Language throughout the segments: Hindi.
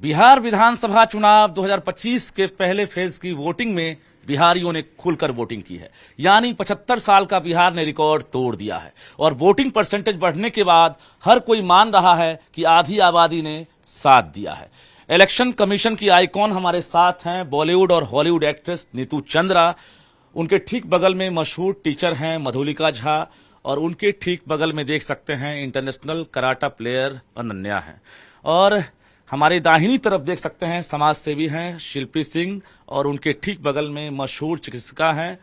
बिहार विधानसभा चुनाव 2025 के पहले फेज की वोटिंग में बिहारियों ने खुलकर वोटिंग की है। यानी 75 साल का बिहार ने रिकॉर्ड तोड़ दिया है और वोटिंग परसेंटेज बढ़ने के बाद हर कोई मान रहा है कि आधी आबादी ने साथ दिया है। इलेक्शन कमीशन की आइकॉन हमारे साथ हैं बॉलीवुड और हॉलीवुड एक्ट्रेस नीतू चंद्रा। उनके ठीक बगल में मशहूर टीचर हैं मधुलिका झा और उनके ठीक बगल में देख सकते हैं इंटरनेशनल कराटा प्लेयर अनन्या हैं। और हमारे दाहिनी तरफ देख सकते हैं समाज सेवी हैं शिल्पी सिंह और उनके ठीक बगल में मशहूर चिकित्सिका हैं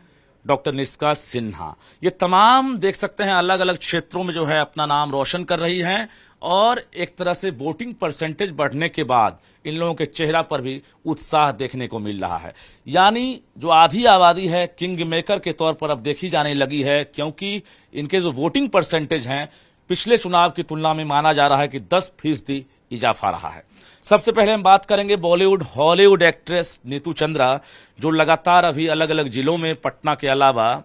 डॉक्टर निष्का सिन्हा। ये तमाम देख सकते हैं अलग अलग क्षेत्रों में जो है अपना नाम रोशन कर रही हैं और एक तरह से वोटिंग परसेंटेज बढ़ने के बाद इन लोगों के चेहरा पर भी उत्साह देखने को मिल रहा है। यानी जो आधी आबादी है किंग मेकर के तौर पर अब देखी जाने लगी है, क्योंकि इनके जो वोटिंग परसेंटेज हैं पिछले चुनाव की तुलना में माना जा रहा है कि 10% इजाफा रहा है। सबसे पहले हम बात करेंगे बॉलीवुड हॉलीवुड एक्ट्रेस नीतू चंद्रा, जो लगातार अभी अलग अलग जिलों में पटना के अलावा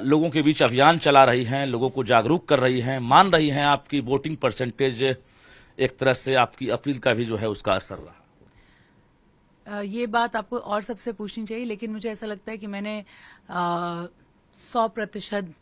लोगों के बीच अभियान चला रही हैं, लोगों को जागरूक कर रही हैं, मान रही हैं आपकी वोटिंग परसेंटेज एक तरह से आपकी अपील का भी जो है उसका असर रहा। ये बात आपको और सबसे पूछनी चाहिए, लेकिन मुझे ऐसा लगता है कि मैंने 100%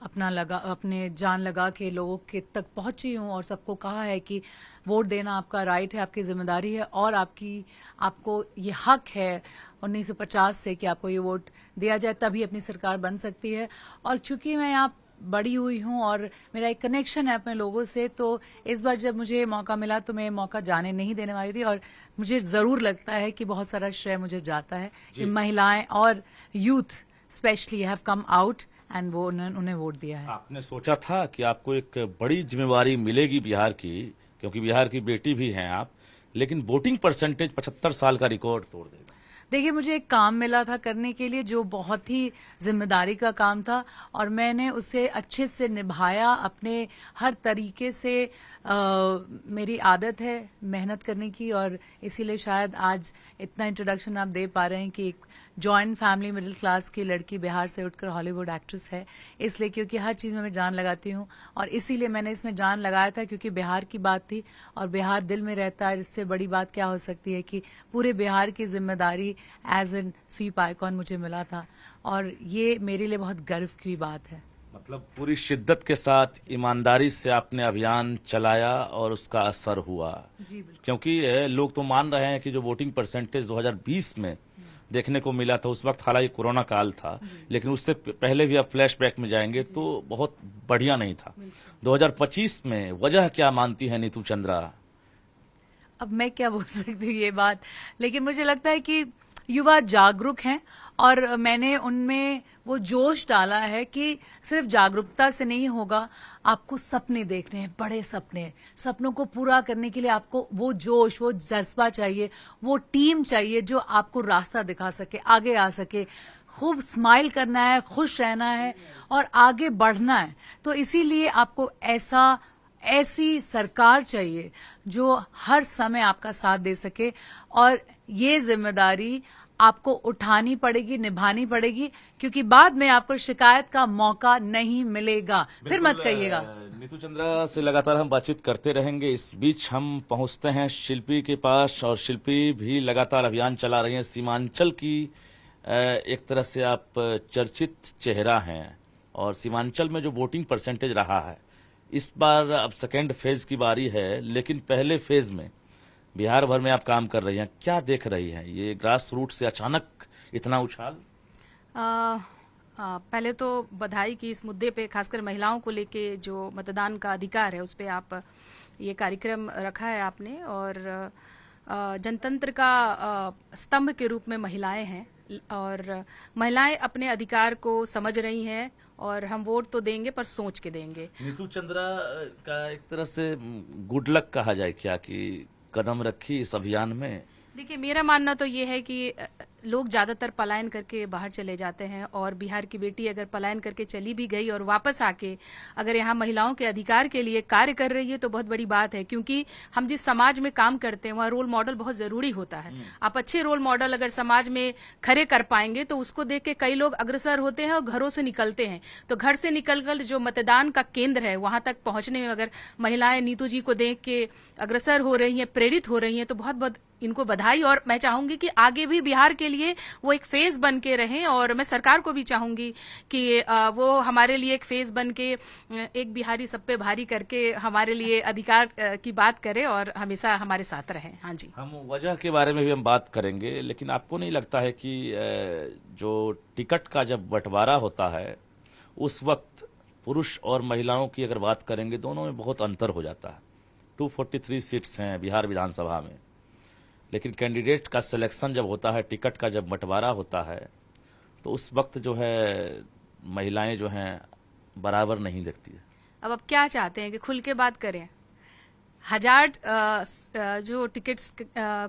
अपने जान लगा के लोगों के तक पहुंची हूं और सबको कहा है कि वोट देना आपका राइट है, आपकी जिम्मेदारी है और आपको ये हक है 1950 से कि आपको ये वोट दिया जाए, तभी अपनी सरकार बन सकती है। और चूंकि मैं यहाँ बड़ी हुई हूँ और मेरा एक कनेक्शन है अपने लोगों से, तो इस बार जब मुझे मौका मिला तो मैं मौका जाने नहीं देने वाली थी। और मुझे जरूर लगता है कि बहुत सारा श्रेय मुझे जाता है कि महिलाएं और youth specially have come out and वो उन्हें वोट दिया है। आपने सोचा था कि आपको एक बड़ी जिम्मेवारी मिलेगी बिहार की, क्योंकि बिहार की बेटी भी हैं आप, लेकिन वोटिंग परसेंटेज 75 साल का रिकॉर्ड तोड़ देगा। देखिए, मुझे एक काम मिला था करने के लिए जो बहुत ही जिम्मेदारी का काम था और मैंने उसे अच्छे से निभाया अपने हर तरीके से। मेरी आदत है मेहनत करने की और इसीलिए शायद आज इतना इंट्रोडक्शन आप दे पा रहे हैं कि एक जॉइंट फैमिली मिडिल क्लास की लड़की बिहार से उठकर हॉलीवुड एक्ट्रेस है। इसलिए क्योंकि हर चीज़ में मैं जान लगाती हूँ और इसीलिए मैंने इसमें जान लगाया था, क्योंकि बिहार की बात थी और बिहार दिल में रहता है। इससे बड़ी बात क्या हो सकती है कि पूरे बिहार की जिम्मेदारी एज एन स्वीप आइकॉन मुझे मिला था और ये मेरे लिए बहुत गर्व की बात है। मतलब पूरी शिद्दत के साथ ईमानदारी से आपने अभियान चलाया और उसका असर हुआ। क्योंकि लोग तो मान रहे हैं कि जो वोटिंग परसेंटेज 2020 में देखने को मिला था, उस वक्त हालांकि कोरोना काल था, लेकिन उससे पहले भी आप फ्लैशबैक में जाएंगे तो बहुत बढ़िया नहीं था। 2025 में वजह क्या मानती है नीतू चंद्रा? अब मैं क्या बोल सकती हूँ ये बात, लेकिन मुझे लगता है कि युवा जागरूक हैं और मैंने उनमें वो जोश डाला है कि सिर्फ जागरूकता से नहीं होगा, आपको सपने देखने हैं, बड़े सपने। सपनों को पूरा करने के लिए आपको वो जोश, वो जज्बा चाहिए, वो टीम चाहिए जो आपको रास्ता दिखा सके, आगे आ सके। खूब स्माइल करना है, खुश रहना है और आगे बढ़ना है। तो इसीलिए आपको ऐसी सरकार चाहिए जो हर समय आपका साथ दे सके और ये जिम्मेदारी आपको उठानी पड़ेगी, निभानी पड़ेगी, क्योंकि बाद में आपको शिकायत का मौका नहीं मिलेगा। फिर मत कहिएगा। नीतू चंद्रा से लगातार हम बातचीत करते रहेंगे। इस बीच हम पहुंचते हैं शिल्पी के पास और शिल्पी भी लगातार अभियान चला रही हैं। सीमांचल की एक तरह से आप चर्चित चेहरा हैं और सीमांचल में जो वोटिंग परसेंटेज रहा है, इस बार अब सेकेंड फेज की बारी है, लेकिन पहले फेज में बिहार भर में आप काम कर रही हैं, क्या देख रही हैं? ये ग्रास रूट से अचानक इतना उछाल? पहले तो बधाई कि इस मुद्दे पे, खासकर महिलाओं को लेके जो मतदान का अधिकार है, उस पे आप ये कार्यक्रम रखा है आपने। और जनतंत्र का स्तंभ के रूप में महिलाएं हैं और महिलाएं अपने अधिकार को समझ रही हैं और हम वोट तो देंगे पर सोच के देंगे। नीतू चंद्रा का एक तरह से गुड लक कहा जाए क्या कि कदम रखी इस अभियान में? देखिए, मेरा मानना तो ये है कि लोग ज्यादातर पलायन करके बाहर चले जाते हैं, और बिहार की बेटी अगर पलायन करके चली भी गई और वापस आके अगर यहाँ महिलाओं के अधिकार के लिए कार्य कर रही है तो बहुत बड़ी बात है, क्योंकि हम जिस समाज में काम करते हैं वहाँ रोल मॉडल बहुत जरूरी होता है। आप अच्छे रोल मॉडल अगर समाज में खड़े कर पाएंगे तो उसको देख के कई लोग अग्रसर होते हैं और घरों से निकलते हैं। तो घर से निकलकर जो मतदान का केंद्र है वहां तक पहुंचने में अगर महिलाएं नीतू जी को देख के अग्रसर हो रही हैं, प्रेरित हो रही हैं, तो बहुत बहुत इनको बधाई। और मैं चाहूंगी कि आगे भी बिहार के लिए वो एक फेस बन के रहें, और मैं सरकार को भी चाहूंगी कि वो हमारे लिए एक फेस बन के एक बिहारी सब पे भारी करके हमारे लिए अधिकार की बात करे और हमेशा हमारे साथ रहे। हाँ जी, हम वजह के बारे में भी हम बात करेंगे, लेकिन आपको नहीं लगता है कि जो टिकट का जब बंटवारा होता है उस वक्त पुरुष और महिलाओं की अगर बात करेंगे दोनों में बहुत अंतर हो जाता है। 243 सीट्स हैं बिहार विधानसभा में, लेकिन कैंडिडेट का सिलेक्शन जब होता है, टिकट का जब बंटवारा होता है, तो उस वक्त जो है महिलाएं जो हैं बराबर नहीं दिखती है। अब आप क्या चाहते हैं कि खुल के बात करें? 1000 जो टिकट्स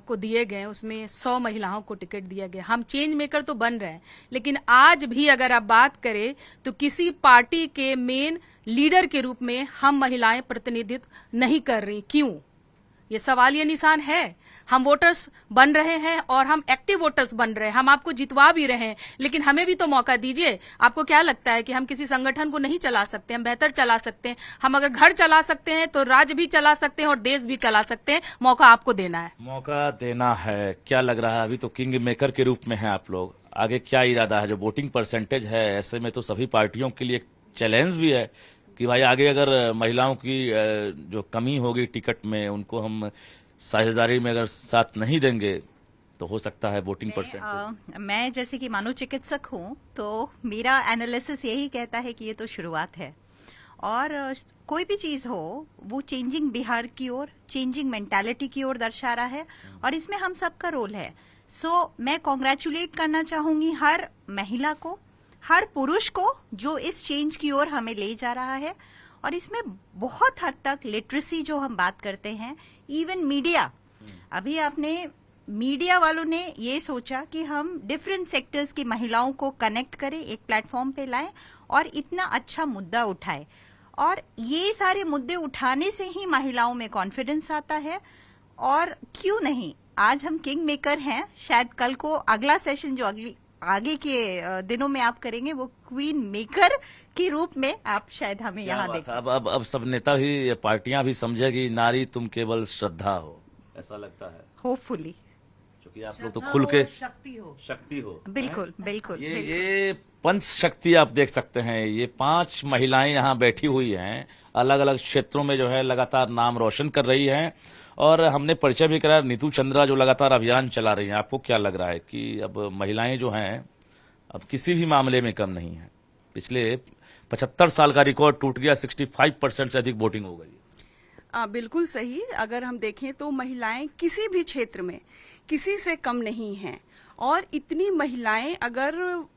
को दिए गए उसमें 100 महिलाओं को टिकट दिया गया। हम चेंज मेकर तो बन रहे हैं, लेकिन आज भी अगर आप बात करें तो किसी पार्टी के मेन लीडर के रूप में हम महिलाएं प्रतिनिधित्व नहीं कर रही। क्यों? ये सवाल ये निशान है। हम वोटर्स बन रहे हैं और हम एक्टिव वोटर्स बन रहे हैं, हम आपको जितवा भी रहे हैं, लेकिन हमें भी तो मौका दीजिए। आपको क्या लगता है कि हम किसी संगठन को नहीं चला सकते? हम बेहतर चला सकते हैं। हम अगर घर चला सकते हैं तो राज्य भी चला सकते हैं और देश भी चला सकते हैं। मौका आपको देना है। मौका देना है। क्या लग रहा है, अभी तो किंग मेकर के रूप में हैं आप लोग, आगे क्या इरादा है? जो वोटिंग परसेंटेज है ऐसे में तो सभी पार्टियों के लिए एक चैलेंज भी है कि भाई आगे अगर महिलाओं की जो कमी होगी टिकट में, उनको हम साझेदारी में अगर साथ नहीं देंगे तो हो सकता है वोटिंग परसेंटेज। मैं जैसे कि मनोचिकित्सक हूँ तो मेरा एनालिसिस यही कहता है कि ये तो शुरुआत है, और कोई भी चीज हो वो चेंजिंग बिहार की ओर, चेंजिंग मेंटालिटी की ओर दर्शा रहा है, और इसमें हम सबका रोल है। सो मैं कॉन्ग्रेचुलेट करना चाहूंगी हर महिला को, हर पुरुष को जो इस चेंज की ओर हमें ले जा रहा है। और इसमें बहुत हद तक लिटरेसी जो हम बात करते हैं, इवन मीडिया, अभी आपने मीडिया वालों ने ये सोचा कि हम डिफरेंट सेक्टर्स की महिलाओं को कनेक्ट करें, एक प्लेटफॉर्म पे लाएं और इतना अच्छा मुद्दा उठाए, और ये सारे मुद्दे उठाने से ही महिलाओं में कॉन्फिडेंस आता है। और क्यों नहीं, आज हम किंग मेकर हैं, शायद कल को अगला सेशन जो आगे के दिनों में आप करेंगे वो क्वीन मेकर के रूप में आप शायद हमें यहाँ देखें। अब सब नेता भी, पार्टियां भी समझेगी नारी तुम केवल श्रद्धा हो, ऐसा लगता है। होपफुली, क्योंकि आप लोग तो खुल के शक्ति हो। बिल्कुल बिल्कुल। ये पंच शक्ति आप देख सकते हैं। ये 5 महिलाएं यहाँ बैठी हुई हैं, अलग अलग क्षेत्रों में जो है लगातार नाम रोशन कर रही हैं, और हमने परिचय भी कराया नीतू चंद्रा जो लगातार अभियान चला रही हैं। आपको क्या लग रहा है कि अब महिलाएं जो हैं अब किसी भी मामले में कम नहीं है? पिछले 75 साल का रिकॉर्ड टूट गया, 65% से अधिक वोटिंग हो गई। बिल्कुल सही। अगर हम देखें तो महिलाएं किसी भी क्षेत्र में किसी से कम नहीं हैं, और इतनी महिलाएं अगर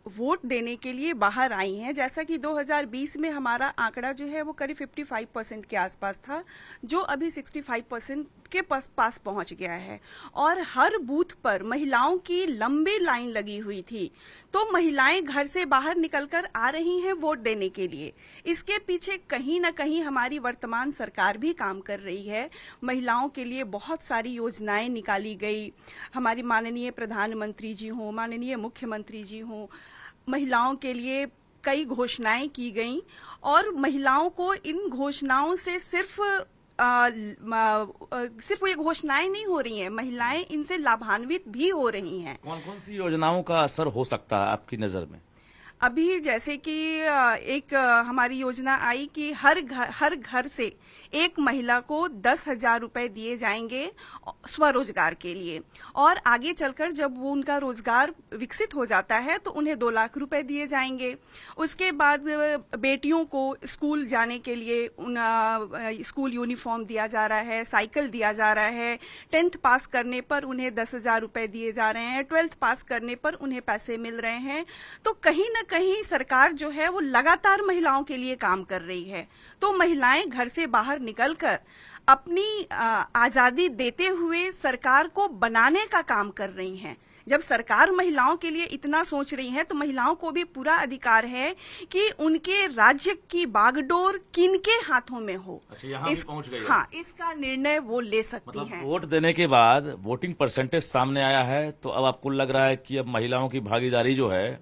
वोट देने के लिए बाहर आई हैं, जैसा कि 2020 में हमारा आंकड़ा जो है वो करीब 55% के आसपास था, जो अभी 65% के पास पहुंच गया है, और हर बूथ पर महिलाओं की लंबी लाइन लगी हुई थी। तो महिलाएं घर से बाहर निकलकर आ रही हैं वोट देने के लिए। इसके पीछे कहीं ना कहीं हमारी वर्तमान सरकार भी काम कर रही है। महिलाओं के लिए बहुत सारी योजनाएं निकाली गई, हमारी माननीय प्रधानमंत्री जी हों, माननीय मुख्यमंत्री जी हों, महिलाओं के लिए कई घोषणाएं की गई, और महिलाओं को इन घोषणाओं से सिर्फ ये घोषणाएं नहीं हो रही हैं, महिलाएं इनसे लाभान्वित भी हो रही हैं। कौन कौन सी योजनाओं का असर हो सकता है आपकी नजर में? अभी जैसे कि एक हमारी योजना आई कि हर घर से एक महिला को 10,000 रुपए दिए जाएंगे स्वरोजगार के लिए, और आगे चलकर जब वो उनका रोजगार विकसित हो जाता है तो उन्हें 2 लाख रुपए दिए जाएंगे। उसके बाद बेटियों को स्कूल जाने के लिए स्कूल यूनिफॉर्म दिया जा रहा है, साइकिल दिया जा रहा है, 10th पास करने पर उन्हें 10,000 रुपए दिए जा रहे हैं, 12th पास करने पर उन्हें पैसे मिल रहे हैं। तो कहीं न कहीं सरकार जो है वो लगातार महिलाओं के लिए काम कर रही है। तो महिलाएं घर से बाहर निकलकर अपनी आजादी देते हुए सरकार को बनाने का काम कर रही हैं। जब सरकार महिलाओं के लिए इतना सोच रही है तो महिलाओं को भी पूरा अधिकार है कि उनके राज्य की बागडोर किनके हाथों में हो। अच्छा, यहाँ भी पहुंच गई है। हाँ, इसका निर्णय वो ले सकती मतलब हैं। वोट देने के बाद वोटिंग परसेंटेज सामने आया है, तो अब आपको लग रहा है कि अब महिलाओं की भागीदारी जो है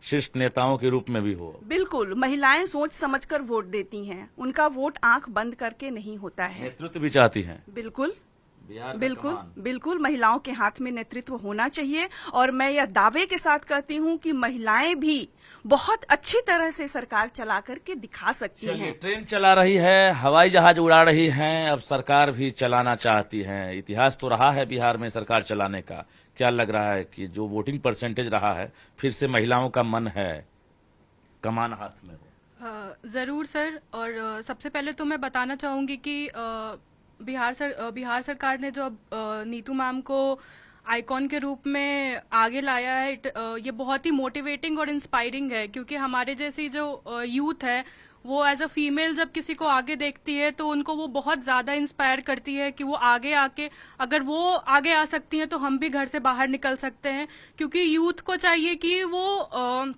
शीर्ष नेताओं के रूप में भी हो। बिल्कुल, महिलाएं सोच समझकर वोट देती हैं, उनका वोट आंख बंद करके नहीं होता है। नेतृत्व भी चाहती हैं। बिल्कुल बिहार का बिल्कुल कमान। बिल्कुल, महिलाओं के हाथ में नेतृत्व होना चाहिए और मैं यह दावे के साथ कहती हूँ कि महिलाएं भी बहुत अच्छी तरह से सरकार चला करके दिखा सकती चलिए, हैं। ट्रेन चला रही है, हवाई जहाज उड़ा रही हैं, अब सरकार भी चलाना चाहती है। इतिहास तो रहा है बिहार में सरकार चलाने का। क्या लग रहा है कि जो वोटिंग परसेंटेज रहा है, फिर से महिलाओं का मन है कमान हाथ में हो? जरूर सर। और सबसे पहले तो मैं बताना चाहूंगी कि बिहार सरकार ने जो अब नीतू मैम को आइकॉन के रूप में आगे लाया है, ये बहुत ही मोटिवेटिंग और इंस्पायरिंग है, क्योंकि हमारे जैसी जो यूथ है वो एज अ फीमेल जब किसी को आगे देखती है तो उनको वो बहुत ज्यादा इंस्पायर करती है कि वो आगे आके, अगर वो आगे आ सकती हैं तो हम भी घर से बाहर निकल सकते हैं। क्योंकि यूथ को चाहिए कि वो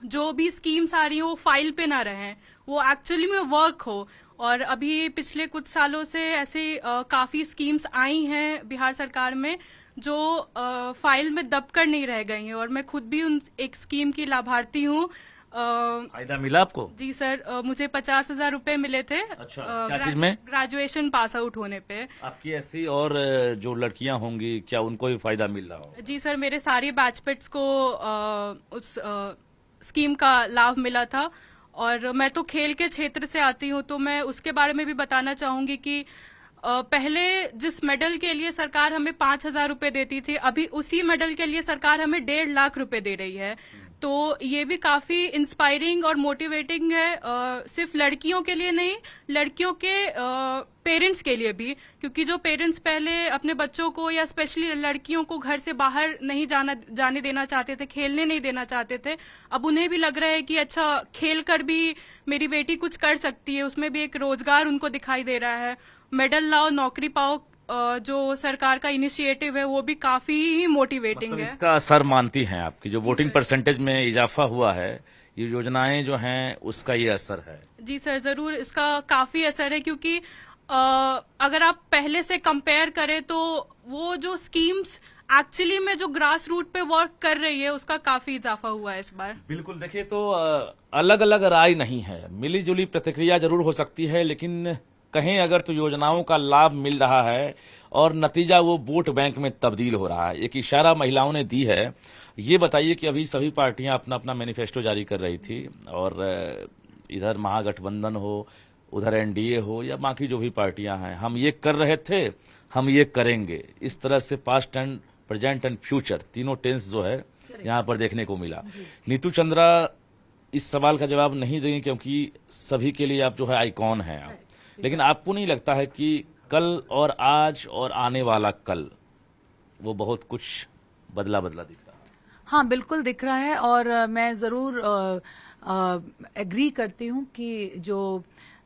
जो भी स्कीम्स आ रही हैं वो फाइल पे ना रहें, वो एक्चुअली में वर्क हो। और अभी पिछले कुछ सालों से ऐसे काफी स्कीम्स आई हैं बिहार सरकार में जो फाइल में दबकर नहीं रह गई हैं, और मैं खुद भी उन एक स्कीम की लाभार्थी हूँ। फायदा मिला आपको? जी सर, मुझे 50,000 रुपए मिले थे। अच्छा, क्या चीज में? ग्रेजुएशन पास आउट होने पे। आपकी ऐसी और जो लड़कियां होंगी, क्या उनको भी फायदा मिल रहा हो? जी सर, मेरे सारे बैचमेट्स को उस स्कीम का लाभ मिला था। और मैं तो खेल के क्षेत्र से आती हूँ, तो मैं उसके बारे में भी बताना चाहूंगी कि पहले जिस मेडल के लिए सरकार हमें 5,000 रुपए देती थी, अभी उसी मेडल के लिए सरकार हमें 1.5 लाख रुपए दे रही है। तो ये भी काफी इंस्पायरिंग और मोटिवेटिंग है, सिर्फ लड़कियों के लिए नहीं, लड़कियों के पेरेंट्स के लिए भी। क्योंकि जो पेरेंट्स पहले अपने बच्चों को या स्पेशली लड़कियों को घर से बाहर नहीं जाने देना चाहते थे, खेलने नहीं देना चाहते थे, अब उन्हें भी लग रहा है कि अच्छा, खेल कर भी मेरी बेटी कुछ कर सकती है, उसमें भी एक रोजगार उनको दिखाई दे रहा है। मेडल लाओ नौकरी पाओ जो सरकार का इनिशिएटिव है वो भी काफी ही मोटिवेटिंग मतलब है। इसका असर मानती हैं आपकी जो वोटिंग परसेंटेज में इजाफा हुआ है, ये योजनाएं जो हैं उसका ये असर है? जी सर, जरूर इसका काफी असर है, क्योंकि अगर आप पहले से कंपेयर करें तो वो जो स्कीम्स एक्चुअली में जो ग्रास रूट पे वर्क कर रही है उसका काफी इजाफा हुआ है इस बार। बिल्कुल, देखिए तो अलग अलग राय नहीं है, मिली जुली प्रतिक्रिया जरूर हो सकती है, लेकिन कहीं अगर तो योजनाओं का लाभ मिल रहा है और नतीजा वो वोट बैंक में तब्दील हो रहा है। एक इशारा महिलाओं ने दी है। ये बताइए कि अभी सभी पार्टियां अपना अपना मैनिफेस्टो जारी कर रही थी, और इधर महागठबंधन हो, उधर एनडीए हो या बाकी जो भी पार्टियां हैं, हम ये कर रहे थे, हम ये करेंगे, इस तरह से past and present and future तीनों टेंस जो है यहाँ पर देखने को मिला। नीतू चंद्रा इस सवाल का जवाब नहीं देंगे क्योंकि सभी के लिए आप जो है आइकॉन हैं आप, लेकिन आपको नहीं लगता है कि कल और आज और आने वाला कल वो बहुत कुछ बदला बदला दिख रहा है? हाँ, बिल्कुल दिख रहा है। और मैं ज़रूर एग्री करती हूँ कि जो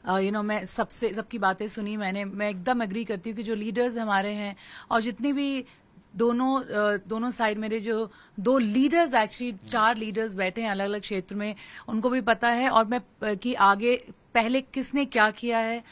मैं सबकी बातें सुनी मैं एकदम एग्री करती हूँ कि जो लीडर्स हमारे हैं और जितनी भी दोनों साइड मेरे जो 2 लीडर्स, एक्चुअली 4 लीडर्स बैठे हैं अलग अलग क्षेत्र में, उनको भी पता है और मैं कि आगे पहले किसने क्या किया है,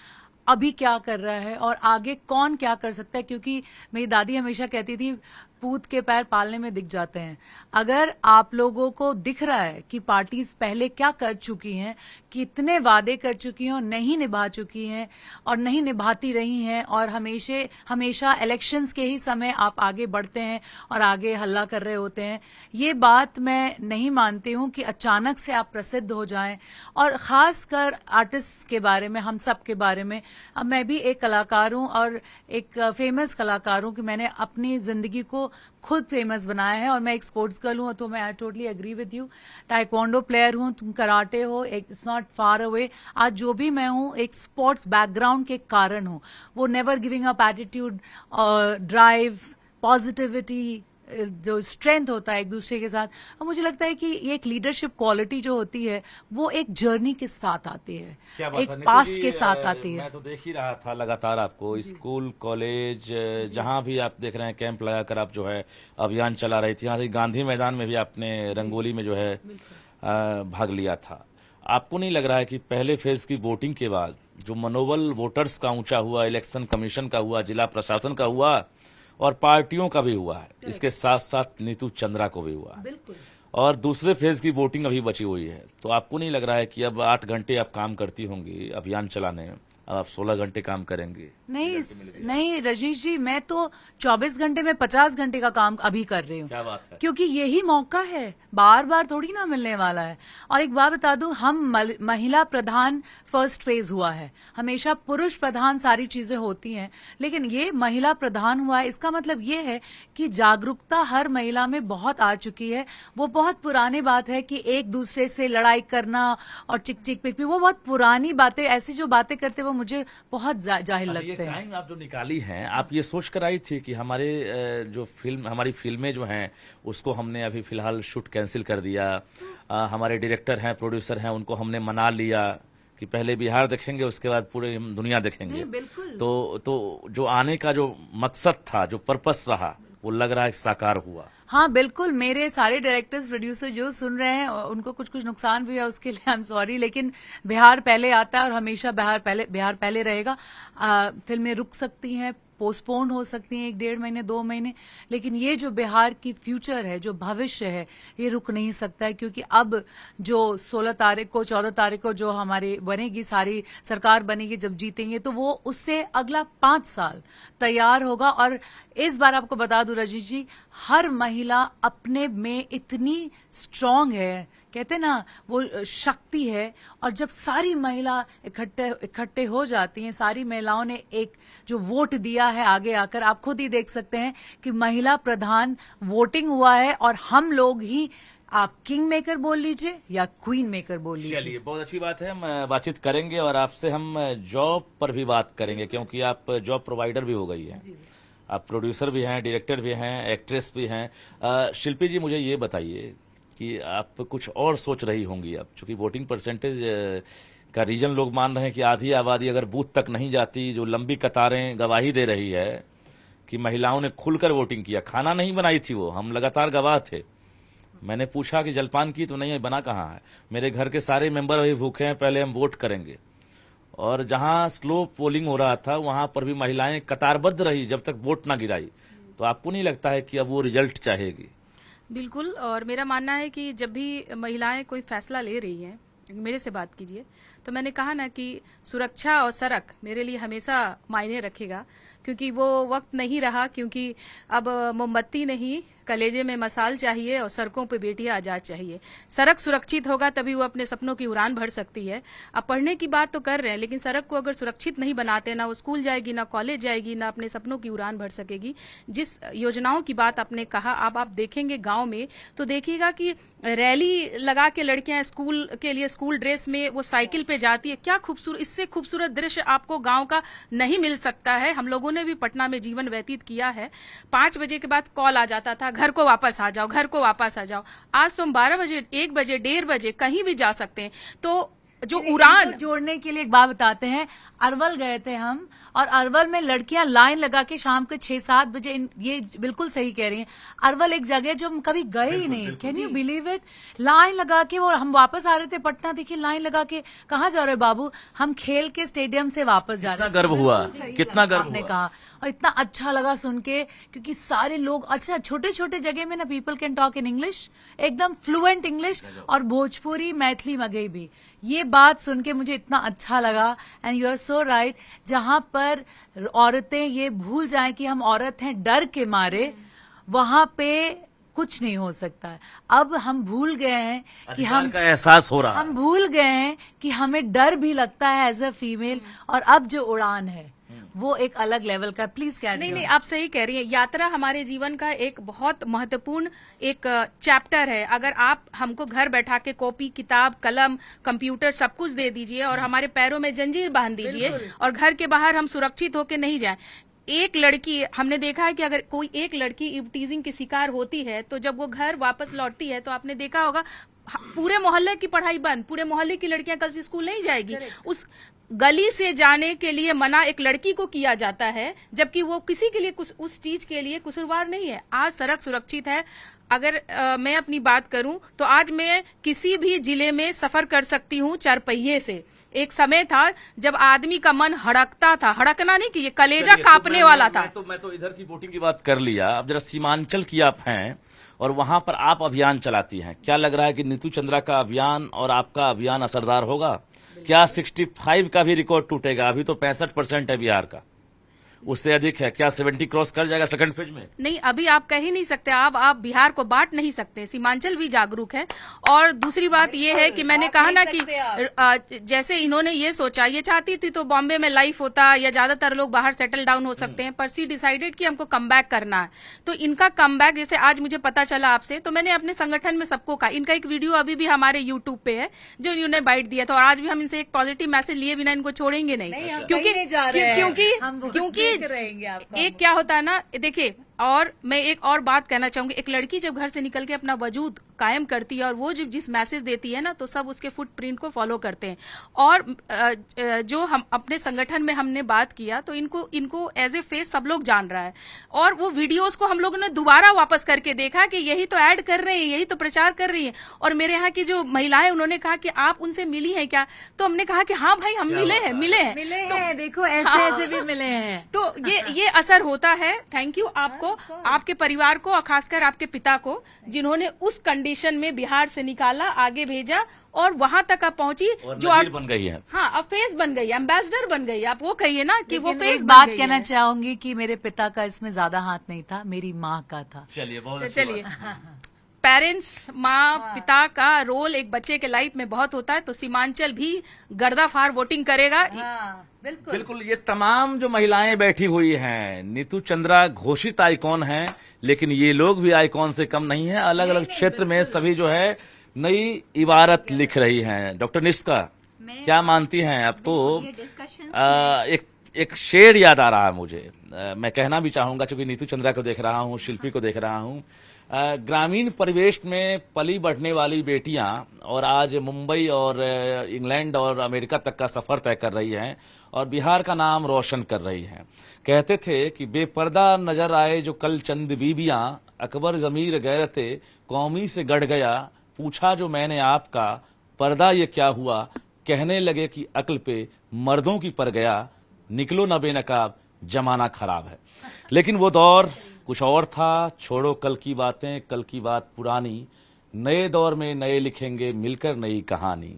अभी क्या कर रहा है और आगे कौन क्या कर सकता है। क्योंकि मेरी दादी हमेशा कहती थी, पूत के पैर पालने में दिख जाते हैं। अगर आप लोगों को दिख रहा है कि पार्टीज पहले क्या कर चुकी हैं, कितने वादे कर चुकी हैं और नहीं निभा चुकी हैं और नहीं निभाती रही हैं, और हमेशा इलेक्शंस के ही समय आप आगे बढ़ते हैं और आगे हल्ला कर रहे होते हैं, ये बात मैं नहीं मानती हूं कि अचानक से आप प्रसिद्ध हो जाएं। और खासकर आर्टिस्ट के बारे में, हम सब के बारे में, अब मैं भी एक कलाकार हूं और एक फेमस कलाकार हूं कि मैंने अपनी जिंदगी को खुद फेमस बनाया है, और मैं एक स्पोर्ट्स गर्ल हूं, तो मैं I totally agree with you. Taekwondo player हूं, तुम कराटे हो, इट्स नॉट फार अवे। आज जो भी मैं हूं एक स्पोर्ट्स बैकग्राउंड के कारण हूं। वो never giving up attitude, drive, positivity, जो स्ट्रेंथ होता है एक दूसरे के साथ। और मुझे लगता है कि ये एक लीडरशिप क्वालिटी जो होती है वो एक जर्नी के साथ आती है, क्या बात एक है, नीतू पास्ट जी, के साथ आती है। मैं तो देख ही रहा था लगातार आपको स्कूल कॉलेज जहां भी आप देख रहे हैं कैंप लगाकर आप जो है अभियान चला रही थी। यहाँ से गांधी मैदान में भी आपने रंगोली में जो है भाग लिया था। आपको नहीं लग रहा है कि पहले फेज की वोटिंग के बाद जो मनोबल वोटर्स का ऊंचा हुआ, इलेक्शन कमीशन का हुआ, जिला प्रशासन का हुआ और पार्टियों का भी हुआ है, इसके साथ साथ नीतू चंद्रा को भी हुआ है, बिल्कुल। और दूसरे फेज की वोटिंग अभी बची हुई है, तो आपको नहीं लग रहा है कि अब 8 घंटे आप काम करती होंगी अभियान चलाने में, अब आप 16 घंटे काम करेंगे? नहीं रजनीश जी, मैं तो 24 घंटे में 50 घंटे का काम अभी कर रही हूँ। क्या बात है। क्योंकि यही मौका है, बार बार थोड़ी ना मिलने वाला है। और एक बात बता दूं, हम महिला प्रधान फर्स्ट फेज हुआ है, हमेशा पुरुष प्रधान सारी चीजें होती हैं, लेकिन ये महिला प्रधान हुआ है। इसका मतलब ये है कि जागरूकता हर महिला में बहुत आ चुकी है। वो बहुत पुरानी बात है कि एक दूसरे से लड़ाई करना और चिक चिक पिक पिक, वो बहुत पुरानी बातें, ऐसी जो बातें करते वो मुझे बहुत जाहिल लगते हैं। टाइम आप जो निकाली हैं, आप ये सोच कर आई थी कि हमारे जो हमारी फिल्में जो हैं उसको हमने अभी फिलहाल शूट कैंसिल कर दिया, हमारे डायरेक्टर हैं, प्रोड्यूसर हैं, उनको हमने मना लिया कि पहले बिहार देखेंगे उसके बाद पूरे दुनिया देखेंगे। तो जो आने का जो मकसद था, जो पर्पस रहा, वो लग रहा है साकार हुआ। हाँ बिल्कुल, मेरे सारे डायरेक्टर्स प्रोड्यूसर जो सुन रहे हैं उनको कुछ कुछ नुकसान भी है, उसके लिए आई एम सॉरी, लेकिन बिहार पहले आता है और हमेशा बिहार पहले रहेगा। फिल्में रुक सकती हैं, पोस्टपोन हो सकती हैं 1-1.5 महीने 2 महीने, लेकिन ये जो बिहार की फ्यूचर है, जो भविष्य है, ये रुक नहीं सकता है। क्योंकि अब जो 16 तारीख को 14 तारीख को जो हमारी बनेगी, सारी सरकार बनेगी, जब जीतेंगे तो वो उससे अगला 5 साल तैयार होगा। और इस बार आपको बता दूं रजनीश जी, हर महिला अपने में इतनी स्ट्रांग है, कहते ना वो शक्ति है। और जब सारी महिला इकट्ठे हो जाती हैं, सारी महिलाओं ने एक जो वोट दिया है आगे आकर, आप खुद ही देख सकते हैं कि महिला प्रधान वोटिंग हुआ है। और हम लोग ही, आप किंग मेकर बोल लीजिए या क्वीन मेकर बोल लीजिए। चलिए, बहुत अच्छी बात है, हम बातचीत करेंगे और आपसे हम जॉब पर भी बात करेंगे, क्योंकि आप जॉब प्रोवाइडर भी हो गई है, आप प्रोड्यूसर भी हैं, डायरेक्टर भी हैं, एक्ट्रेस भी हैं। शिल्पी जी, मुझे ये बताइए कि आप कुछ और सोच रही होंगी अब, चूंकि वोटिंग परसेंटेज का रीजन लोग मान रहे हैं कि आधी आबादी अगर बूथ तक नहीं जाती, जो लंबी कतारें गवाही दे रही है कि महिलाओं ने खुलकर वोटिंग किया, खाना नहीं बनाई थी वो, हम लगातार गवाह थे। मैंने पूछा कि जलपान की तो नहीं है, बना कहाँ है, मेरे घर के सारे मेंबर अभी भूखे हैं, पहले हम वोट करेंगे। और जहां स्लो पोलिंग हो रहा था वहां पर भी महिलाएं कतारबद्ध रही जब तक वोट ना गिराई। तो आपको नहीं लगता है कि अब वो रिजल्ट चाहेगी? बिल्कुल, और मेरा मानना है कि जब भी महिलाएं कोई फैसला ले रही हैं, मेरे से बात कीजिए, तो मैंने कहा ना कि सुरक्षा और सड़क मेरे लिए हमेशा मायने रखेगा, क्योंकि वो वक्त नहीं रहा, क्योंकि अब मोमबत्ती नहीं, कलेजे में मसाल चाहिए और सड़कों पे बेटियां आजाद चाहिए। सड़क सुरक्षित होगा तभी वो अपने सपनों की उड़ान भर सकती है। अब पढ़ने की बात तो कर रहे हैं, लेकिन सड़क को अगर सुरक्षित नहीं बनाते, ना वो स्कूल जाएगी, ना कॉलेज जाएगी, ना अपने सपनों की उड़ान भर सकेगी। जिस योजनाओं की बात आपने कहा, अब आप देखेंगे गांव में तो देखिएगा कि रैली लगा के लड़कियां स्कूल के लिए स्कूल ड्रेस में वो साइकिल पे जाती है। क्या खूबसूरत, इससे खूबसूरत दृश्य आपको गांव का नहीं मिल सकता है। हम लोगों ने भी पटना में जीवन व्यतीत किया है। 5 बजे के बाद कॉल आ जाता था, घर को वापस आ जाओ, घर को वापस आ जाओ। आज तो हम 12 बजे, 1 बजे, 1:30 बजे कहीं भी जा सकते हैं। तो जो उड़ान जोड़ने के लिए एक बात बताते हैं, अरवल गए थे हम, और अरवल में लड़कियां लाइन लगा के शाम के 6-7 बजे, ये बिल्कुल सही कह रही हैं, अरवल एक जगह जो हम कभी गए ही नहीं, can you believe it, line लगा के। वो हम वापस आ रहे थे पटना, देखिए लाइन लगा के, कहाँ जा रहे हो बाबू, हम खेल के स्टेडियम से वापस जा रहे हैं। गर्व हुआ, कितना गर्व आपने कहा, और इतना अच्छा लगा सुन के, क्योंकि सारे लोग, अच्छा छोटे छोटे जगह में ना people can talk in English, एकदम फ्लुएंट इंग्लिश, और भोजपुरी, मैथिली, मगही भी। ये बात सुन के मुझे इतना अच्छा लगा। And you are so right, जहां पर औरतें ये भूल जाएं कि हम औरत हैं डर के मारे, वहां पे कुछ नहीं हो सकता है। अब हम भूल गए हैं कि हम का एहसास हो रहा है, हम भूल गए हैं कि हमें डर भी लगता है एज अ फीमेल। और अब जो उड़ान है वो एक अलग लेवल का। प्लीज क्या नहीं, आप सही कह रही हैं। यात्रा हमारे जीवन का एक बहुत महत्वपूर्ण एक चैप्टर है। अगर आप हमको घर बैठा के कॉपी, किताब, कलम, कंप्यूटर सब कुछ दे दीजिए और हमारे पैरों में जंजीर बांध दीजिए और घर के बाहर हम सुरक्षित होके नहीं जाएं, एक लड़की, हमने देखा है कि अगर कोई एक लड़की टीजिंग की शिकार होती है तो जब वो घर वापस लौटती है तो आपने देखा होगा पूरे मोहल्ले की पढ़ाई बंद, पूरे मोहल्ले की लड़कियां कल से स्कूल नहीं जाएगी। उस गली से जाने के लिए मना एक लड़की को किया जाता है, जबकि वो किसी के लिए उस चीज के लिए कसूरवार नहीं है। आज सड़क सुरक्षित है। अगर मैं अपनी बात करूं तो आज मैं किसी भी जिले में सफर कर सकती हूं चरपहिए से। एक समय था जब आदमी का मन हड़कता था, हड़कना नहीं कि ये कलेजा कांपने वाला था। मैं तो इधर की वोटिंग की बात कर लिया। अब जरा सीमांचल की आप हैं और वहां पर आप अभियान चलाती हैं, क्या लग रहा है कि नीतू चंद्रा का अभियान और आपका अभियान असरदार होगा? क्या 65 का भी रिकॉर्ड टूटेगा? अभी तो 65% है बिहार का, उससे अधिक है। क्या 70 क्रॉस कर जाएगा सेकंड फेज में? नहीं, अभी आप कह ही नहीं सकते। आप बिहार को बांट नहीं सकते। सीमांचल भी जागरूक है। और दूसरी बात ये है कि मैंने कहा ना कि जैसे इन्होंने ये सोचा, ये चाहती थी तो बॉम्बे में लाइफ होता या ज्यादातर लोग बाहर सेटल डाउन हो सकते हैं, पर सी डिसाइडेड कि हमको कम बैक करना है। तो इनका कम बैक, जैसे आज मुझे पता चला आपसे, तो मैंने अपने संगठन में सबको कहा। इनका एक वीडियो अभी भी हमारे यूट्यूब पे है जो इन्होंने बाइट दिया था, और आज भी हम इनसे एक पॉजिटिव मैसेज लिए बिना इनको छोड़ेंगे नहीं, क्योंकि एक क्या होता है ना, देखिए, और मैं एक और बात कहना चाहूंगी। एक लड़की जब घर से निकल के अपना वजूद कायम करती है और वो जब जिस मैसेज देती है ना, तो सब उसके फुटप्रिंट को फॉलो करते हैं। और जो हम अपने संगठन में हमने बात किया तो इनको एज ए फेस सब लोग जान रहा है। और वो वीडियोस को हम लोगों ने दोबारा वापस करके देखा कि यही तो ऐड कर रहे हैं, यही तो प्रचार कर रही है। और मेरे यहाँ की जो महिलाएं, उन्होंने कहा कि आप उनसे मिली हैं क्या? तो हमने कहा कि हाँ भाई, हम मिले हैं। तो देखो ऐसे भी मिले हैं। तो ये असर होता है। थैंक यू आपको, आपके परिवार को, और खासकर आपके पिता को, जिन्होंने उस कंडीशन में बिहार से निकाला, आगे भेजा और वहां तक आप पहुंची, जो आप बन गई है। हाँ, अब फेस बन गई, एम्बेसडर बन गई। आप वो कहिए ना कि वो फेस बात कहना चाहूंगी कि मेरे पिता का इसमें ज्यादा हाथ नहीं था, मेरी माँ का था। चलिए, पेरेंट्स, माँ पिता का रोल एक बच्चे के लाइफ में बहुत होता है। तो सीमांचल भी गर्दाफार वोटिंग करेगा। बिल्कुल। ये तमाम जो महिलाएं बैठी हुई हैं, नीतू चंद्रा घोषित आइकॉन हैं, लेकिन ये लोग भी आइकॉन से कम नहीं है। अलग अलग क्षेत्र में सभी जो है नई इबारत लिख रही हैं। डॉक्टर निष्का, क्या मानती हैं? आपको एक शेर याद आ रहा है मुझे, मैं कहना भी चाहूंगा, क्योंकि नीतू चंद्रा को देख रहा हूं, शिल्पी को देख रहा हूं। ग्रामीण परिवेश में पली बढ़ने वाली बेटियां और आज मुंबई और इंग्लैंड और अमेरिका तक का सफर तय कर रही हैं और बिहार का नाम रोशन कर रही हैं। कहते थे कि बेपर्दा नजर आए जो कल चंद बीबियां, अकबर जमीर गैरते कौमी से गढ़ गया, पूछा जो मैंने आपका, पर्दा ये क्या हुआ, कहने लगे कि अक्ल पे मर्दों की पर गया, निकलो न बेनकाब, जमाना खराब है। लेकिन वो दौर कुछ और था। छोड़ो कल की बातें, कल की बात पुरानी, नए दौर में नए लिखेंगे मिलकर नई कहानी।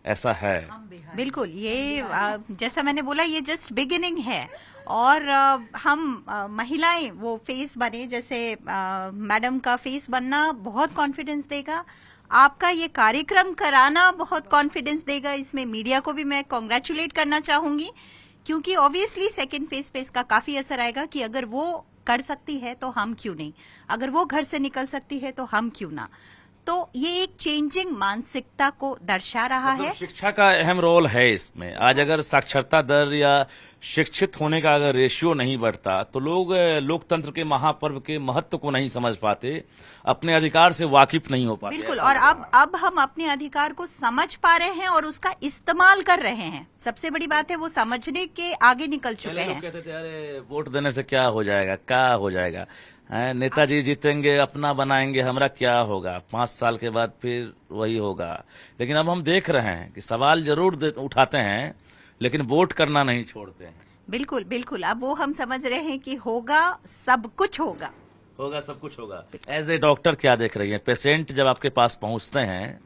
ऐसा है। बिल्कुल। ये जैसा मैंने बोला, ये जस्ट बिगिनिंग है। और हम महिलाएं वो फेस बने, जैसे मैडम का फेस बनना बहुत कॉन्फिडेंस देगा। आपका ये कार्यक्रम कराना बहुत कॉन्फिडेंस देगा। इसमें मीडिया को भी मैं कॉन्ग्रेचुलेट करना चाहूंगी, क्योंकि ऑब्वियसली सेकेंड फेज पे इसका काफी असर आएगा कि अगर वो कर सकती है तो हम क्यों नहीं, अगर वो घर से निकल सकती है तो हम क्यों ना। तो ये एक चेंजिंग मानसिकता को दर्शा रहा है। शिक्षा का अहम रोल है इसमें। आज अगर साक्षरता दर या शिक्षित होने का अगर रेशियो नहीं बढ़ता तो लोग लोकतंत्र के महापर्व के महत्व को नहीं समझ पाते, अपने अधिकार से वाकिफ नहीं हो पाते। बिल्कुल। और अब हम अपने अधिकार को समझ पा रहे हैं और उसका इस्तेमाल कर रहे हैं। सबसे बड़ी बात है वो समझने के आगे निकल चुके हैं। कहते थे अरे वोट देने से क्या हो जाएगा, क्या हो जाएगा, नेताजी जीतेंगे, अपना बनाएंगे, हमरा क्या होगा, 5 साल के बाद फिर वही होगा। लेकिन अब हम देख रहे हैं कि सवाल जरूर उठाते हैं, लेकिन वोट करना नहीं छोड़ते हैं। बिल्कुल बिल्कुल। अब वो हम समझ रहे हैं कि होगा, सब कुछ होगा, सब कुछ होगा। एज ए डॉक्टर क्या देख रही है? पेशेंट जब आपके पास पहुंचते हैं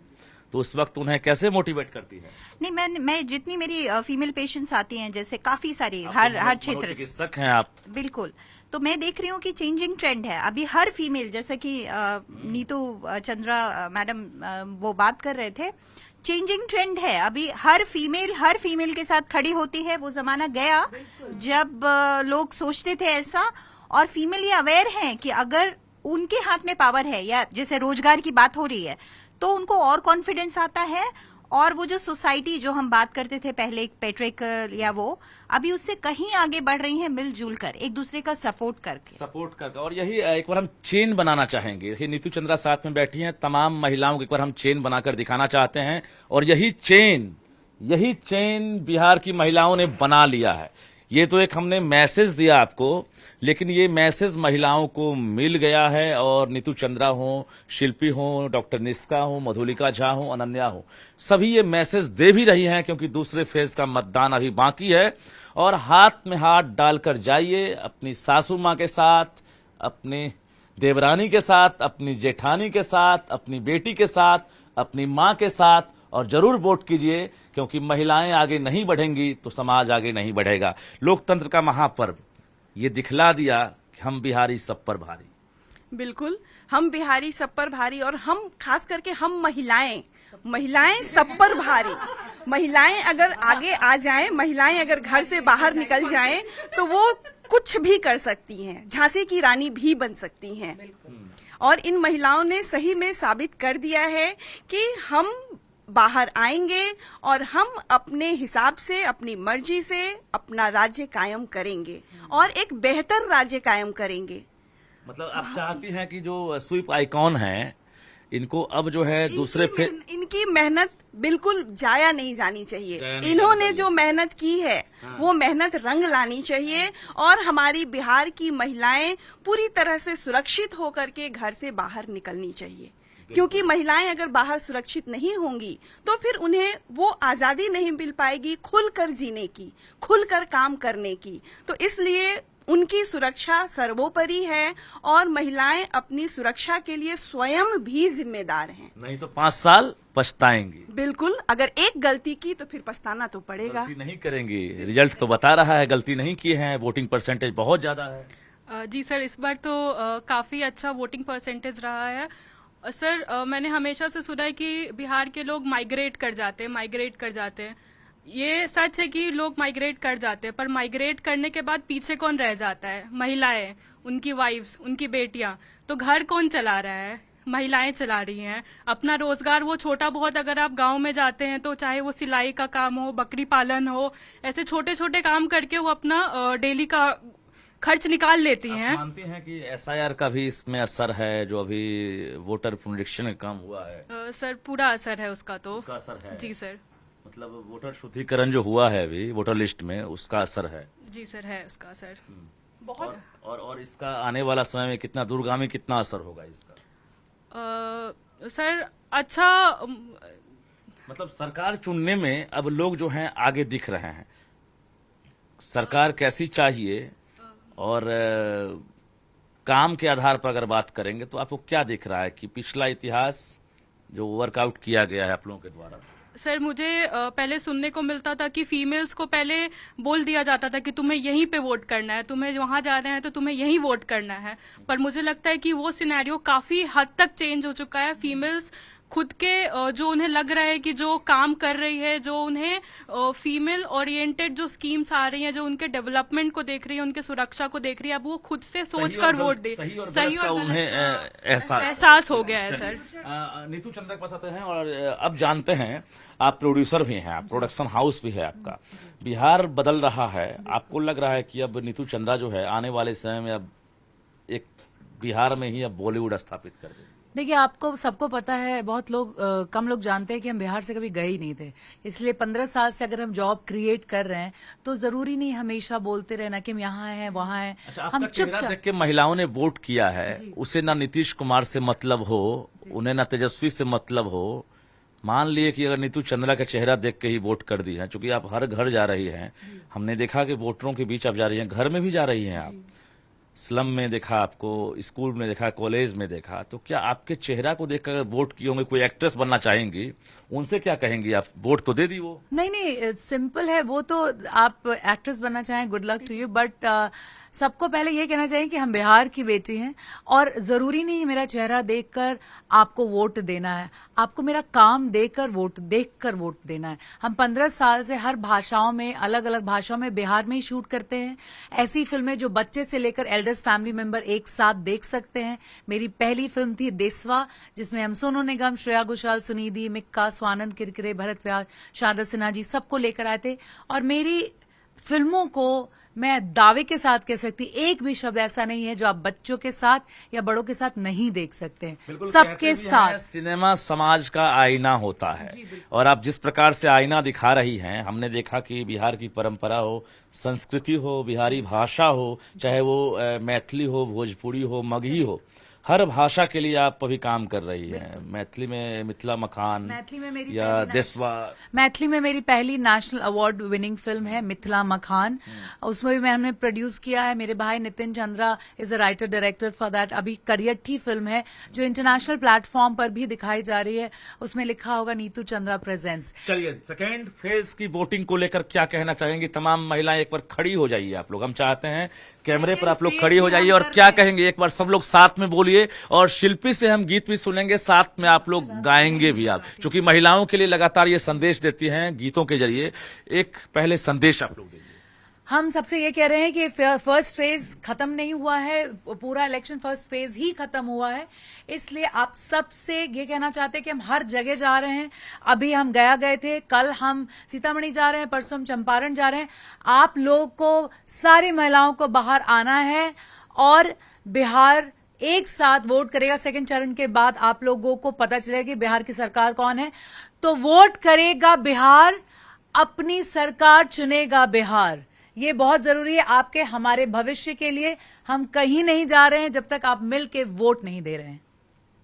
तो उस वक्त उन्हें कैसे मोटिवेट करती है? नहीं, मैं जितनी मेरी फीमेल पेशेंट्स आती हैं, जैसे काफी सारी हर क्षेत्र से चिकित्सक हैं आप। बिल्कुल। तो मैं देख रही हूँ कि चेंजिंग ट्रेंड है। अभी हर फीमेल, जैसा कि नीतू चंद्रा मैडम वो बात कर रहे थे, चेंजिंग ट्रेंड है। अभी हर फीमेल के साथ खड़ी होती है। वो जमाना गया जब लोग सोचते थे ऐसा, और फीमेल ये अवेयर हैं कि अगर उनके हाथ में पावर है, या जैसे रोजगार की बात हो रही है, तो उनको और कॉन्फिडेंस आता है और वो जो सोसाइटी जो हम बात करते थे पहले पेट्रिक या वो अभी उससे कहीं आगे बढ़ रही है, मिलजुल कर एक दूसरे का सपोर्ट करके। और यही एक बार हम चेन बनाना चाहेंगे। देखिए नीतू चंद्रा साथ में बैठी हैं, तमाम महिलाओं को एक बार हम चेन बनाकर दिखाना चाहते हैं और यही चेन बिहार की महिलाओं ने बना लिया है। ये तो एक हमने मैसेज दिया आपको, लेकिन ये मैसेज महिलाओं को मिल गया है और नीतू चंद्रा हो, शिल्पी हो, डॉक्टर निष्का हो, मधुलिका झा हो, अनन्या हो, सभी ये मैसेज दे भी रही हैं क्योंकि दूसरे फेज का मतदान अभी बाकी है। और हाथ में हाथ डालकर जाइए अपनी सासू माँ के साथ, अपनी देवरानी के साथ, अपनी जेठानी के साथ, अपनी बेटी के साथ, अपनी माँ के साथ और जरूर वोट कीजिए क्योंकि महिलाएं आगे नहीं बढ़ेंगी तो समाज आगे नहीं बढ़ेगा। लोकतंत्र का महापर्व ये दिखला दिया कि हम बिहारी सब पर भारी। बिल्कुल, हम बिहारी सब पर भारी और हम खास करके हम महिलाएं सब पर भारी। महिलाएं अगर आगे आ जाएं, महिलाएं अगर घर से बाहर निकल जाएं तो वो कुछ भी कर सकती हैं, झांसी की रानी भी बन सकती हैं। और इन महिलाओं ने सही में साबित कर दिया है कि हम बाहर आएंगे और हम अपने हिसाब से, अपनी मर्जी से अपना राज्य कायम करेंगे और एक बेहतर राज्य कायम करेंगे। मतलब आप चाहती हैं कि जो स्वीप आइकॉन हैं इनको अब जो है दूसरे इनकी मेहनत बिल्कुल जाया नहीं जानी चाहिए। इन्होंने जो मेहनत की है वो मेहनत रंग लानी चाहिए और हमारी बिहार की महिलाएं पूरी तरह से सुरक्षित होकर के घर से बाहर निकलनी चाहिए, क्योंकि महिलाएं अगर बाहर सुरक्षित नहीं होंगी तो फिर उन्हें वो आजादी नहीं मिल पाएगी खुलकर जीने की, खुलकर काम करने की। तो इसलिए उनकी सुरक्षा सर्वोपरि है और महिलाएं अपनी सुरक्षा के लिए स्वयं भी जिम्मेदार हैं। नहीं तो 5 साल पछताएंगी। बिल्कुल, अगर एक गलती की तो फिर पछताना तो पड़ेगा। गलती नहीं करेंगी, रिजल्ट तो बता रहा है गलती नहीं की है, वोटिंग परसेंटेज बहुत ज्यादा है। जी सर, इस बार तो काफी अच्छा वोटिंग परसेंटेज रहा है। सर, मैंने हमेशा से सुना है कि बिहार के लोग माइग्रेट कर जाते हैं। ये सच है कि लोग माइग्रेट कर जाते हैं, पर माइग्रेट करने के बाद पीछे कौन रह जाता है? महिलाएं, उनकी वाइफ्स, उनकी बेटियां। तो घर कौन चला रहा है? महिलाएं चला रही हैं अपना रोजगार। वो छोटा बहुत, अगर आप गांव में जाते हैं तो चाहे वो सिलाई का काम हो, बकरी पालन हो, ऐसे छोटे छोटे काम करके वो अपना डेली का खर्च निकाल लेती हैं। आप मानती हैं कि एसआईआर का भी इसमें असर है, जो अभी वोटर पुनरीक्षण का काम हुआ है? सर, पूरा असर है उसका तो। उसका असर है? जी सर। मतलब वोटर शुद्धिकरण जो हुआ है अभी वोटर लिस्ट में, उसका असर है? जी सर, है उसका असर बहुत। और इसका आने वाला समय में कितना दूरगामी, कितना असर होगा इसका? सर, अच्छा, मतलब सरकार चुनने में अब लोग जो हैं आगे दिख रहे हैं। सरकार कैसी चाहिए और काम के आधार पर अगर बात करेंगे तो आपको क्या दिख रहा है कि पिछला इतिहास जो वर्कआउट किया गया है आप लोगों के द्वारा? सर, मुझे पहले सुनने को मिलता था कि फीमेल्स को पहले बोल दिया जाता था कि तुम्हें यहीं पे वोट करना है, तुम्हें वहां जाना है तो तुम्हें यहीं वोट करना है। पर मुझे लगता है कि वो सिनेरियो काफी हद तक चेंज हो चुका है। फीमेल्स खुद के जो उन्हें लग रहा है कि जो काम कर रही है, जो उन्हें फीमेल ओरिएंटेड जो स्कीम्स आ रही हैं, जो उनके डेवलपमेंट को देख रही है, उनके सुरक्षा को देख रही है, अब वो खुद से सोच कर वोट दे। सही और उन्हें एहसास हो गया है। सर, नीतू चंद्रा के पास आते हैं और अब जानते हैं, आप प्रोड्यूसर भी हैं, आप प्रोडक्शन हाउस भी है आपका। बिहार बदल रहा है, आपको लग रहा है कि अब नीतू चंद्रा जो है आने वाले समय में अब एक बिहार में ही अब बॉलीवुड स्थापित कर देगी? देखिए, आपको सबको पता है, बहुत लोग कम लोग जानते हैं कि हम बिहार से कभी गए ही नहीं थे। इसलिए 15 साल से अगर हम जॉब क्रिएट कर रहे हैं तो जरूरी नहीं हमेशा बोलते रहना कि हम यहाँ हैं वहाँ हैं। अच्छा, हम चुपचाप देख के महिलाओं ने वोट किया है, उसे ना नीतीश कुमार से मतलब हो, उन्हें ना तेजस्वी से मतलब हो। मान लिए कि अगर नीतू चंद्रा का चेहरा देख के ही वोट कर दी है, चूंकि आप हर घर जा रही हैं, हमने देखा कि वोटरों के बीच आप जा रही हैं, घर में भी जा रही हैं, आप स्लम में देखा, आपको स्कूल में देखा, कॉलेज में देखा, तो क्या आपके चेहरा को देखकर वोट किए होंगे? कोई एक्ट्रेस बनना चाहेंगी, उनसे क्या कहेंगी आप? वोट तो दे दी वो। नहीं, सिंपल है वो तो। आप एक्ट्रेस बनना चाहें, good luck to you, but सबको पहले ये कहना चाहिए कि हम बिहार की बेटी हैं और जरूरी नहीं मेरा चेहरा देखकर आपको वोट देना है, आपको मेरा काम देखकर वोट देना है। हम 15 साल से हर भाषाओं में, अलग अलग भाषाओं में बिहार में ही शूट करते हैं। ऐसी फिल्में जो बच्चे से लेकर एल्डर्स फैमिली मेंबर एक साथ देख सकते हैं। मेरी पहली फिल्म थी देसवा, जिसमें हम सोनू निगम, श्रेया घोषाल, सुनिधि, मिक्का, स्वानंद किरकिरे, भरत व्यास, शारदा सिन्हा जी सबको लेकर आए थे। और मेरी फिल्मों को मैं दावे के साथ कह सकती, एक भी शब्द ऐसा नहीं है जो आप बच्चों के साथ या बड़ों के साथ नहीं देख सकते हैं। सबके साथ। सिनेमा समाज का आईना होता है और आप जिस प्रकार से आईना दिखा रही हैं, हमने देखा कि बिहार की परंपरा हो, संस्कृति हो, बिहारी भाषा हो, चाहे वो मैथिली हो, भोजपुरी हो, मगही हो, हर भाषा के लिए आप अभी काम कर रही हैं। मैथिली में मिथिला मखान, मैथिली में मेरी या देसवा। मैथिली में मेरी पहली नेशनल अवार्ड विनिंग फिल्म है मिथिला मखान, उसमें भी मैंने प्रोड्यूस किया है। मेरे भाई Nitin Chandra is a writer director for that. अभी करियट्ठी फिल्म है जो इंटरनेशनल प्लेटफॉर्म पर भी दिखाई जा रही है, उसमें लिखा होगा नीतू चंद्रा प्रेजेंट्स। चलिए, सेकेंड फेज की वोटिंग को लेकर क्या कहना चाहेंगे? तमाम महिलाएं एक बार खड़ी हो जाइए आप लोग, हम चाहते हैं कैमरे पर आप लोग खड़ी हो जाइए और क्या कहेंगे एक बार सब लोग साथ में बोलिए। और शिल्पी से हम गीत भी सुनेंगे, साथ में आप लोग गाएंगे भी आप, क्योंकि महिलाओं के लिए लगातार ये संदेश देती हैं गीतों के जरिए। एक पहले संदेश आप लोग दीजिए। हम सबसे ये कह रहे हैं कि फर्स्ट फेज खत्म नहीं हुआ है, पूरा इलेक्शन फर्स्ट फेज ही खत्म हुआ है। इसलिए आप सबसे ये कहना चाहते हैं कि हम हर जगह जा रहे हैं। अभी हम गया गए थे, कल हम सीतामढ़ी जा रहे हैं, परसों हम चंपारण जा रहे हैं। आप लोग को, सारी महिलाओं को बाहर आना है और बिहार एक साथ वोट करेगा। सेकंड चरण के बाद आप लोगों को पता चलेगा कि बिहार की सरकार कौन है, तो वोट करेगा बिहार, अपनी सरकार चुनेगा बिहार। ये बहुत जरूरी है आपके, हमारे भविष्य के लिए। हम कहीं नहीं जा रहे हैं जब तक आप मिल के वोट नहीं दे रहे हैं।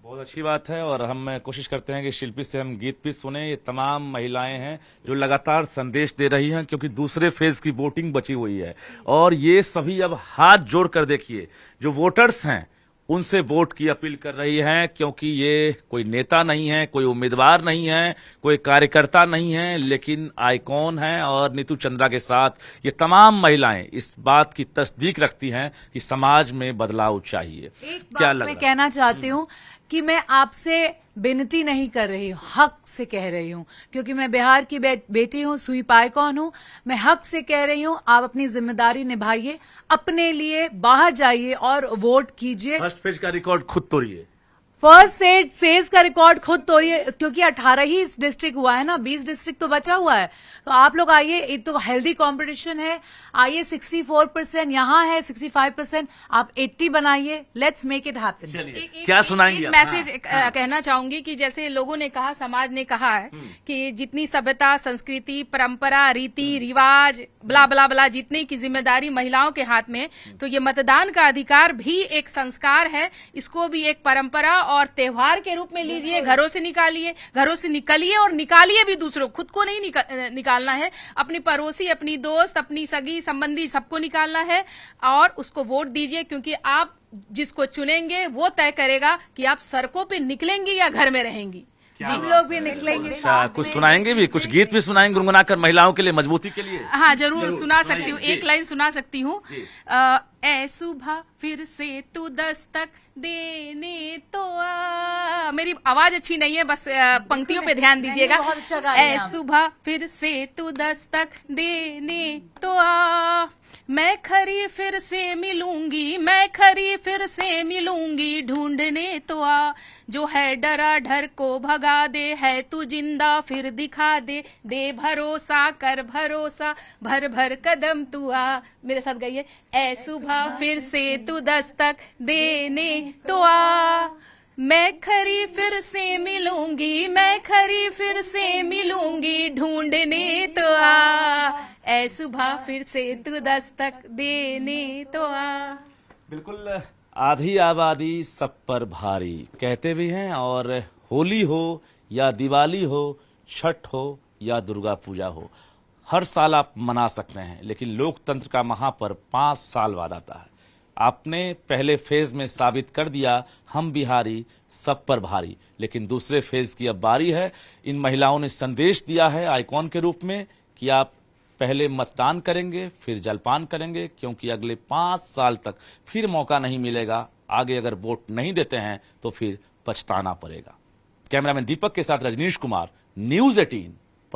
बहुत अच्छी बात है और हम कोशिश करते हैं कि शिल्पी से हम गीत भी सुने। ये तमाम महिलाएं हैं जो लगातार संदेश दे रही हैं, क्योंकि दूसरे फेज की वोटिंग बची हुई है और ये सभी अब हाथ जोड़कर देखिए जो वोटर्स हैं उनसे वोट की अपील कर रही हैं, क्योंकि ये कोई नेता नहीं है, कोई उम्मीदवार नहीं है, कोई कार्यकर्ता नहीं है, लेकिन आइकॉन है। और नीतू चंद्रा के साथ ये तमाम महिलाएं इस बात की तस्दीक रखती हैं कि समाज में बदलाव चाहिए। एक क्या बात मैं कहना चाहती हूँ कि मैं आपसे विनती नहीं कर रही हूँ, हक से कह रही हूँ, क्योंकि मैं बिहार की बेटी हूँ, सुई पाइकॉन हूँ। मैं हक से कह रही हूँ, आप अपनी जिम्मेदारी निभाइए, अपने लिए बाहर जाइए और वोट कीजिए। फर्स्ट फेज का रिकॉर्ड खुद तोड़िए। फर्स्ट फेज का रिकॉर्ड खुद तोड़िए, क्योंकि 18 ही डिस्ट्रिक्ट हुआ है ना, 20 डिस्ट्रिक्ट तो बचा हुआ है। तो आप लोग आइए, एक तो हेल्दी कंपटीशन है। आइए, 64% यहाँ है, 65%, आप 80 बनाइए। Let's make it happen. क्या सुनाएंगे आप? मैसेज कहना चाहूंगी कि जैसे लोगों ने कहा, समाज ने कहा है कि जितनी सभ्यता, संस्कृति, परंपरा, रीति रिवाज, ब्ला ब्ला ब्ला, जितने की जिम्मेदारी महिलाओं के हाथ में, तो ये मतदान का अधिकार भी एक संस्कार है। इसको भी एक परंपरा और त्योहार के रूप में लीजिए। घरों से निकालिए और निकालिए भी दूसरों, खुद को नहीं निकालना है, अपनी पड़ोसी, अपनी दोस्त, अपनी सगी संबंधी सबको निकालना है और उसको वोट दीजिए, क्योंकि आप जिसको चुनेंगे वो तय करेगा कि आप सड़कों पे निकलेंगी या घर में रहेंगी। हम लोग भी निकलेंगे। अच्छा, कुछ सुनाएंगे भी, कुछ गीत भी सुनाएंगे गुनगुनाकर महिलाओं के लिए, मजबूती के लिए। हाँ, जरूर सुना सकती हूँ, एक लाइन सुना सकती हूँ। ए सुबह फिर से तू दस्तक देने तो आ। मेरी आवाज अच्छी नहीं है, बस पंक्तियों पे ध्यान दीजिएगा। ए सुबह फिर से तू दस्तक देने तो आ, मैं खरी फिर से मिलूंगी, मैं खरी फिर से मिलूंगी, ढूंढने तो आ। जो है डरा डर को भगा दे, है तू जिंदा फिर दिखा दे, दे भरोसा कर भरोसा, भर भर कदम तू आ। मेरे साथ गाइए। ए सुबह फिर से तू दस्तक देने तो आ, मैं खरी फिर से मिलूंगी, मैं खरी फिर से मिलूंगी, ढूंढने तो आ। ऐ सुबह फिर से तू दस्तक देने तो आ। बिल्कुल, आधी आबादी सब पर भारी कहते भी हैं। और होली हो या दिवाली हो, छठ हो या दुर्गा पूजा हो, हर साल आप मना सकते हैं, लेकिन लोकतंत्र का महापर्व 5 साल बाद आता है। आपने पहले फेज में साबित कर दिया हम बिहारी सब पर भारी, लेकिन दूसरे फेज की अब बारी है। इन महिलाओं ने संदेश दिया है आइकॉन के रूप में कि आप पहले मतदान करेंगे फिर जलपान करेंगे, क्योंकि अगले 5 साल तक फिर मौका नहीं मिलेगा। आगे अगर वोट नहीं देते हैं तो फिर पछताना पड़ेगा। कैमरामैन दीपक के साथ रजनीश कुमार, न्यूज़ 18